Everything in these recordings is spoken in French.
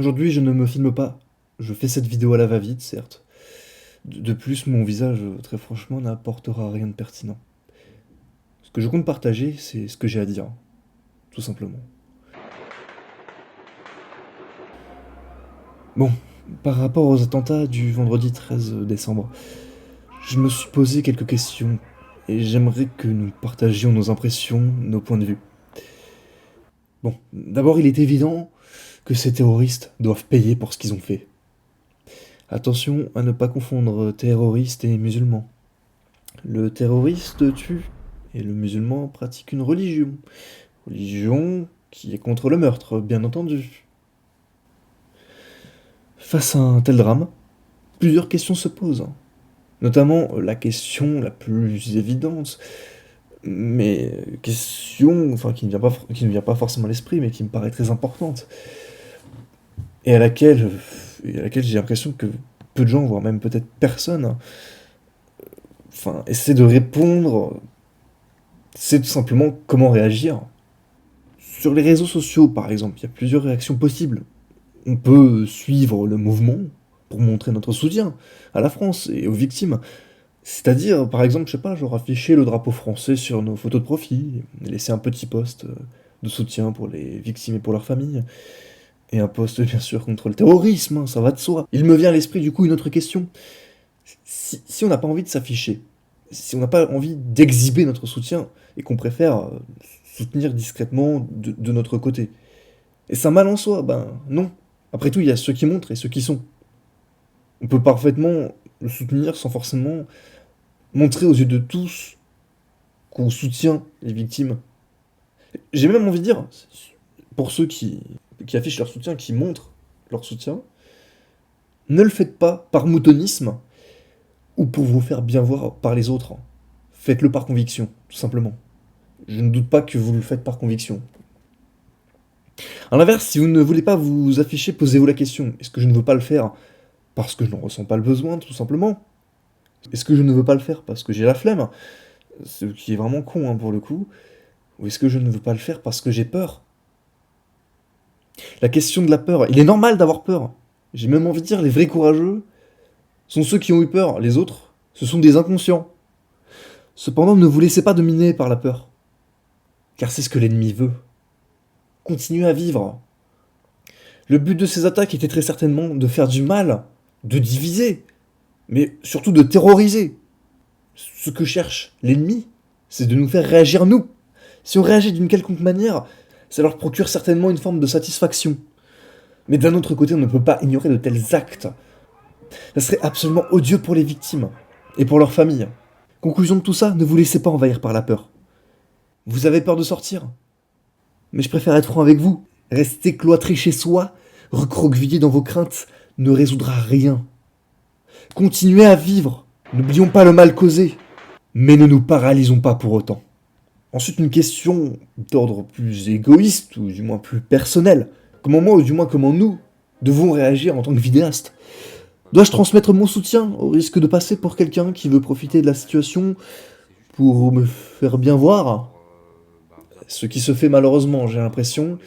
Aujourd'hui, je ne me filme pas. Je fais cette vidéo à la va-vite, certes. De plus, mon visage, très franchement, n'apportera rien de pertinent. Ce que je compte partager, c'est ce que j'ai à dire, tout simplement. Bon, par rapport aux attentats du vendredi 13 décembre, je me suis posé quelques questions et j'aimerais que nous partagions nos impressions, nos points de vue. Bon, d'abord, il est évident que ces terroristes doivent payer pour ce qu'ils ont fait. Attention à ne pas confondre terroristes et musulmans. Le terroriste tue et le musulman pratique une religion. Religion qui est contre le meurtre, bien entendu. Face à un tel drame, plusieurs questions se posent. Notamment la question la plus évidente, mais question qui ne vient pas forcément à l'esprit, mais qui me paraît très importante, et à laquelle j'ai l'impression que peu de gens, voire même peut-être personne, essaient de répondre, c'est tout simplement comment réagir. Sur les réseaux sociaux, par exemple, il y a plusieurs réactions possibles. On peut suivre le mouvement pour montrer notre soutien à la France et aux victimes. C'est-à-dire, par exemple, je sais pas, genre afficher le drapeau français sur nos photos de profil, et laisser un petit post de soutien pour les victimes et pour leurs familles, et un post bien sûr contre le terrorisme, hein, ça va de soi. Il me vient à l'esprit du coup une autre question. Si on n'a pas envie de s'afficher, si on n'a pas envie d'exhiber notre soutien, et qu'on préfère soutenir discrètement de notre côté, et ça mal en soi, ben non. Après tout, il y a ceux qui montrent et ceux qui sont. On peut parfaitement le soutenir sans forcément montrer aux yeux de tous qu'on soutient les victimes. J'ai même envie de dire, pour ceux qui affichent leur soutien, qui montrent leur soutien, ne le faites pas par moutonisme ou pour vous faire bien voir par les autres. Faites-le par conviction, tout simplement. Je ne doute pas que vous le faites par conviction. A l'inverse, si vous ne voulez pas vous afficher, posez-vous la question, est-ce que je ne veux pas le faire parce que je n'en ressens pas le besoin, tout simplement? Est-ce que je ne veux pas le faire parce que j'ai la flemme? Ce qui est vraiment con, hein, pour le coup. Ou est-ce que je ne veux pas le faire parce que j'ai peur? La question de la peur, il est normal d'avoir peur. J'ai même envie de dire, les vrais courageux sont ceux qui ont eu peur. Les autres, ce sont des inconscients. Cependant, ne vous laissez pas dominer par la peur. Car c'est ce que l'ennemi veut. Continuez à vivre. Le but de ces attaques était très certainement de faire du mal, de diviser, mais surtout de terroriser. Ce que cherche l'ennemi, c'est de nous faire réagir nous. Si on réagit d'une quelconque manière, ça leur procure certainement une forme de satisfaction. Mais d'un autre côté, on ne peut pas ignorer de tels actes. Ça serait absolument odieux pour les victimes et pour leurs familles. Conclusion de tout ça, ne vous laissez pas envahir par la peur. Vous avez peur de sortir? Mais je préfère être franc avec vous. Rester cloîtré chez soi, recroquevillé dans vos craintes, ne résoudra rien. Continuez à vivre. N'oublions pas le mal causé. Mais ne nous paralysons pas pour autant. Ensuite, une question d'ordre plus égoïste, ou du moins plus personnel. Comment moi, ou du moins comment nous, devons réagir en tant que vidéaste? Dois-je transmettre mon soutien au risque de passer pour quelqu'un qui veut profiter de la situation pour me faire bien voir? Ce qui se fait malheureusement, j'ai l'impression,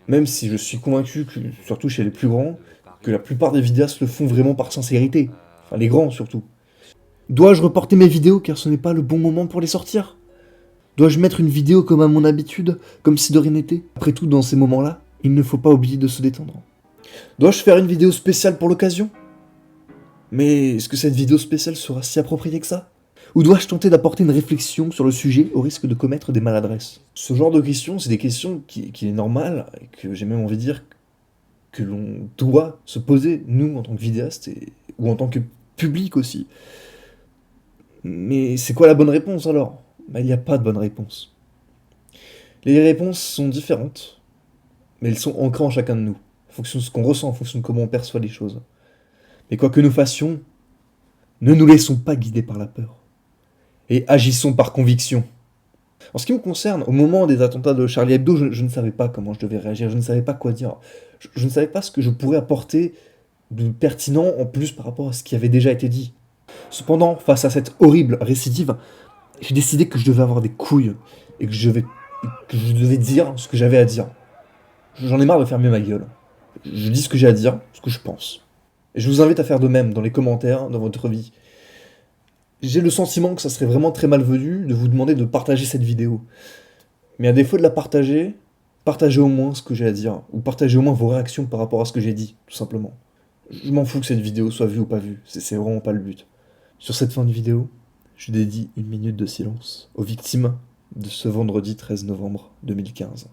même si je suis convaincu que, surtout chez les plus grands, que la plupart des vidéastes le font vraiment par sincérité. Enfin, les grands surtout. Dois-je reporter mes vidéos car ce n'est pas le bon moment pour les sortir? Dois-je mettre une vidéo comme à mon habitude, comme si de rien n'était? Après tout, dans ces moments-là, il ne faut pas oublier de se détendre. Dois-je faire une vidéo spéciale pour l'occasion? Mais est-ce que cette vidéo spéciale sera si appropriée que ça? Ou dois-je tenter d'apporter une réflexion sur le sujet au risque de commettre des maladresses? Ce genre de questions, c'est des questions qui est normal, et que j'ai même envie de dire que l'on doit se poser, nous, en tant que vidéastes, ou en tant que public aussi. Mais c'est quoi la bonne réponse alors? Bah, il n'y a pas de bonne réponse. Les réponses sont différentes, mais elles sont ancrées en chacun de nous, en fonction de ce qu'on ressent, en fonction de comment on perçoit les choses. Mais quoi que nous fassions, ne nous laissons pas guider par la peur, et agissons par conviction. En ce qui me concerne, au moment des attentats de Charlie Hebdo, je ne savais pas comment je devais réagir, je ne savais pas quoi dire. Je ne savais pas ce que je pourrais apporter de pertinent en plus par rapport à ce qui avait déjà été dit. Cependant, face à cette horrible récidive, j'ai décidé que je devais avoir des couilles et que je devais dire ce que j'avais à dire. J'en ai marre de fermer ma gueule. Je dis ce que j'ai à dire, ce que je pense. Et je vous invite à faire de même dans les commentaires, dans votre vie. J'ai le sentiment que ça serait vraiment très malvenu de vous demander de partager cette vidéo. Mais à défaut de la partager, partagez au moins ce que j'ai à dire, ou partagez au moins vos réactions par rapport à ce que j'ai dit, tout simplement. Je m'en fous que cette vidéo soit vue ou pas vue, c'est vraiment pas le but. Sur cette fin de vidéo, je dédie une minute de silence aux victimes de ce vendredi 13 novembre 2015.